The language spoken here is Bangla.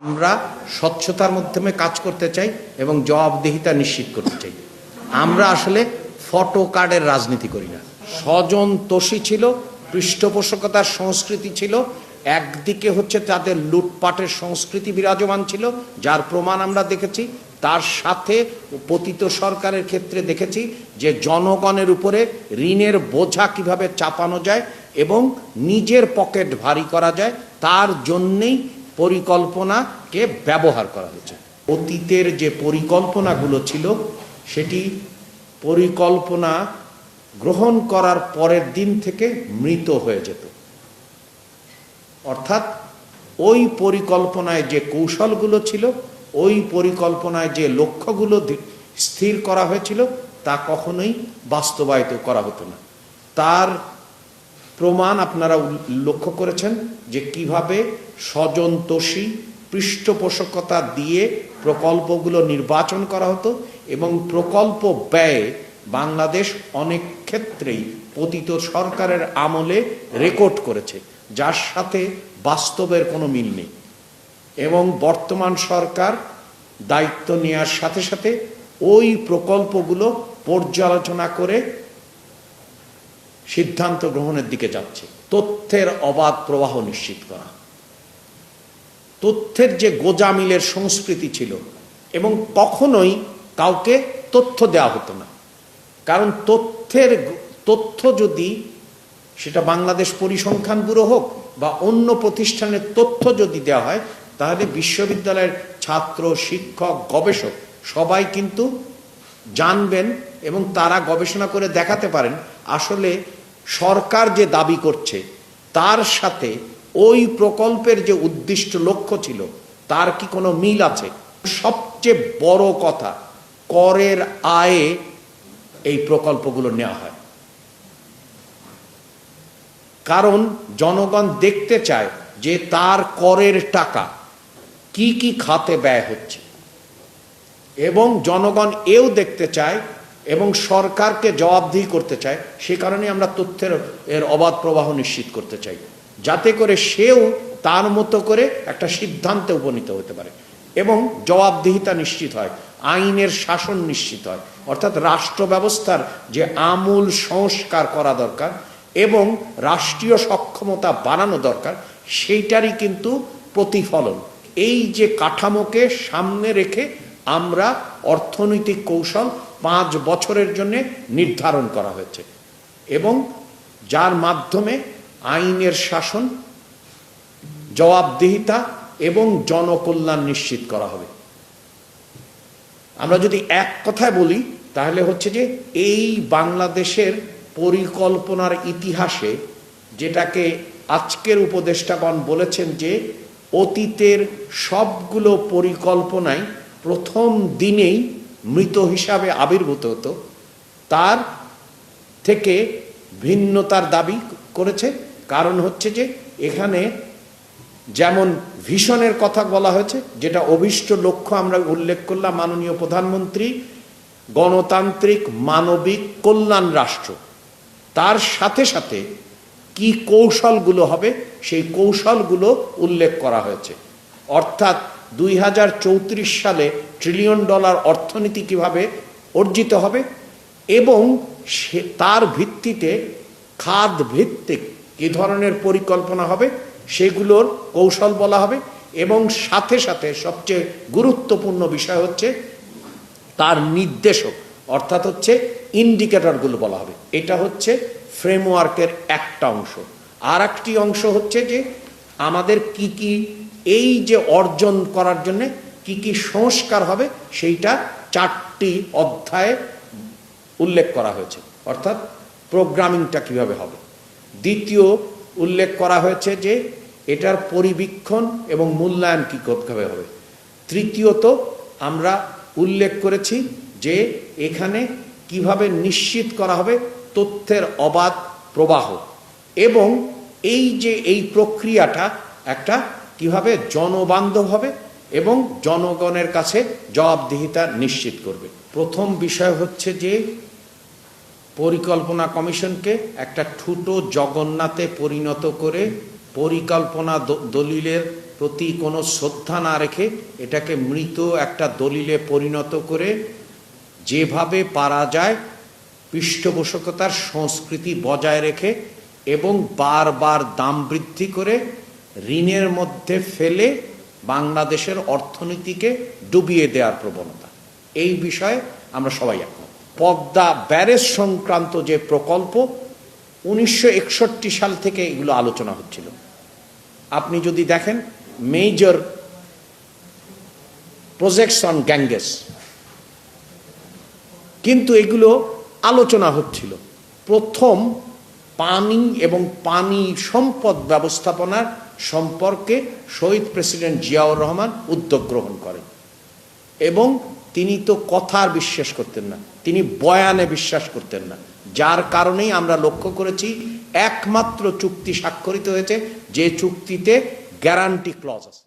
আমরা স্বচ্ছতার মাধ্যমে কাজ করতে চাই এবং জবাবদিহিতা নিশ্চিত করতে চাই। আমরা আসলে ফটো কার্ডের রাজনীতি করি না। স্বজন তোষী ছিল, পৃষ্ঠপোষকতার সংস্কৃতি ছিল, একদিকে হচ্ছে তাদের লুটপাটের সংস্কৃতি বিরাজমান ছিল, যার প্রমাণ আমরা দেখেছি। তার সাথে পতিত সরকারের ক্ষেত্রে দেখেছি যে জনগণের উপরে ঋণের বোঝা কিভাবে চাপানো যায় এবং নিজের পকেট ভারী করা যায়, তার জন্যেই পরিকল্পনাকে ব্যবহার করা হয়েছে। অতীতের যে পরিকল্পনাগুলো ছিল সেটি পরিকল্পনা গ্রহণ করার পরের দিন থেকে মৃত হয়ে যেত। অর্থাৎ ওই পরিকল্পনায় যে কৌশলগুলো ছিল, ওই পরিকল্পনায় যে লক্ষ্যগুলো স্থির করা হয়েছিল, তা কখনোই বাস্তবায়িত করা হতো না। তার প্রমাণ আপনারা লক্ষ্য করেছেন যে কিভাবে স্বজনতোষী পৃষ্ঠপোষকতা দিয়ে প্রকল্পগুলো নির্বাচন করা হতো এবং প্রকল্প ব্যয়ে বাংলাদেশ অনেক ক্ষেত্রেই পতিত সরকারের আমলে রেকর্ড করেছে, যার সাথে বাস্তবের কোনো মিল নেই। এবং বর্তমান সরকার দায়িত্ব নেওয়ার সাথে সাথে ওই প্রকল্পগুলো পর্যালোচনা করে সিদ্ধান্ত গ্রহণের দিকে যাচ্ছে। তথ্যের অবাধ প্রবাহ নিশ্চিত করা, তথ্যের যে গোজামিলের সংস্কৃতি ছিল এবং কখনোই কাউকে তথ্য দেওয়া হতো না। কারণ তথ্য যদি সেটা বাংলাদেশ পরিসংখ্যান ব্যুরো হোক বা অন্য প্রতিষ্ঠানের তথ্য যদি দেওয়া হয়, তাহলে বিশ্ববিদ্যালয়ের ছাত্র, শিক্ষক, গবেষক সবাই কিন্তু জানবেন এবং তারা গবেষণা করে দেখাতে পারেন আসলে সরকার যে দাবি করছে তার সাথে ওই প্রকল্পের যে উদ্দিষ্ট লক্ষ্য ছিল তার কি কোনো মিল আছে। সবচেয়ে বড় কথা, করের আয়ে এই প্রকল্পগুলো নেওয়া হয়, কারণ জনগণ দেখতে চায় যে তার করের টাকা কি কি খাতে ব্যয় হচ্ছে এবং জনগণ এও দেখতে চায় এবং সরকারকে জবাবদিহি করতে চায়। সে কারণে আমরা তথ্যের অবাধ প্রবাহ নিশ্চিত করতে চাই, যাতে করে সেও তার মতো করে একটা সিদ্ধান্তে উপনীত হতে পারে এবং জবাবদিহিতা নিশ্চিত হয়, আইনের শাসন নিশ্চিত হয়। অর্থাৎ রাষ্ট্র ব্যবস্থার যে আমূল সংস্কার করা দরকার এবং রাষ্ট্রীয় সক্ষমতা বাড়ানো দরকার, সেইটারই কিন্তু প্রতিফলন। এই যে কাঠামোকে সামনে রেখে আমরা অর্থনৈতিক কৌশল 5 বছরের জন্য নির্ধারণ করা হয়েছে এবং যার মাধ্যমে আইনের শাসন, জবাবদিহিতা এবং জনকল্যাণ নিশ্চিত করা হবে। আমরা যদি এক কথায় বলি তাহলে হচ্ছে যে এই বাংলাদেশের পরিকল্পনার ইতিহাসে, যেটাকে আজকের উপদেষ্টাগণ বলেছেন যে অতীতের সবগুলো পরিকল্পনাই প্রথম দিনেই মৃত হিসাবে আবির্ভূত হতো, তার থেকে ভিন্নতার দাবি করেছে। কারণ হচ্ছে যে এখানে যেমন ভিশনের কথা বলা হয়েছে, যেটা অভীষ্ট লক্ষ্য আমরা উল্লেখ করলাম, মাননীয় প্রধানমন্ত্রী গণতান্ত্রিক মানবিক কল্যাণ রাষ্ট্র, তার সাথে সাথে কি কৌশলগুলো হবে সেই কৌশলগুলো উল্লেখ করা হয়েছে। অর্থাৎ 2034 সালে $1 ট্রিলিয়ন অর্থনীতি কিভাবে অর্জিত হবে এবং তার ভিত্তিতে খাত ভিত্তিক কি ধরনের পরিকল্পনা হবে সেগুলোর কৌশল বলা হবে এবং সাথে সাথে সবচেয়ে গুরুত্বপূর্ণ বিষয় হচ্ছে তার নির্দেশক, অর্থাৎ হচ্ছে ইন্ডিকেটরগুলো বলা হবে। এটা হচ্ছে ফ্রেমওয়ার্কের একটা অংশ। আর একটি অংশ হচ্ছে যে আমাদের কি কি এই যে অর্জন করার জন্য কি কি সংস্কার হবে সেইটা 4টি অধ্যায়ে উল্লেখ করা হয়েছে। অর্থাৎ প্রোগ্রামিংটা কিভাবে হবে। দ্বিতীয় উল্লেখ করা হয়েছে যে এটার পরিবীক্ষণ এবং মূল্যায়ন কি কিভাবে হবে। তৃতীয়ত আমরা উল্লেখ করেছি যে এখানে কিভাবে নিশ্চিত করা হবে তথ্যের অবাধ প্রবাহ এবং এই যে এই প্রক্রিয়াটা একটা কিভাবে জনবান্ধব হবে এবং জনগণের কাছে জবাবদিহিতা নিশ্চিত করবে। প্রথম বিষয় হচ্ছে যে পরিকল্পনা কমিশনকে একটা ঠুটো জগন্নাথে পরিণত করে পরিকল্পনা দলিলের প্রতি কোনো শ্রদ্ধা না রেখে এটাকে মৃত একটা দলিলে পরিণত করে যেভাবে পারা যায় পৃষ্ঠপোষকতার সংস্কৃতি বজায় রেখে এবং বারবার দাম বৃদ্ধি করে ঋণের মধ্যে ফেলে বাংলাদেশের অর্থনীতিকে ডুবিয়ে দেওয়ার প্রবণতা, এই বিষয়ে আমরা সবাই একমত। পদ্মা ব্যারেজ সংক্রান্ত যে প্রকল্প 1961 সাল থেকে এগুলো আলোচনা হচ্ছিল। আপনি যদি দেখেন মেজর প্রজেক্টস অন গ্যাঙ্গেস, কিন্তু এগুলো আলোচনা হচ্ছিল। প্রথম পানি এবং পানি সম্পদ ব্যবস্থাপনার সম্পর্কে শহীদ প্রেসিডেন্ট জিয়াউর রহমান উদ্যোগ গ্রহণ করেন এবং তিনি তো কথার বিশ্বাস করতেন না, তিনি বয়ানে বিশ্বাস করতেন না, যার কারণেই আমরা লক্ষ্য করেছি একমাত্র চুক্তি স্বাক্ষরিত হয়েছে যে চুক্তিতে গ্যারান্টি ক্লজ আছে।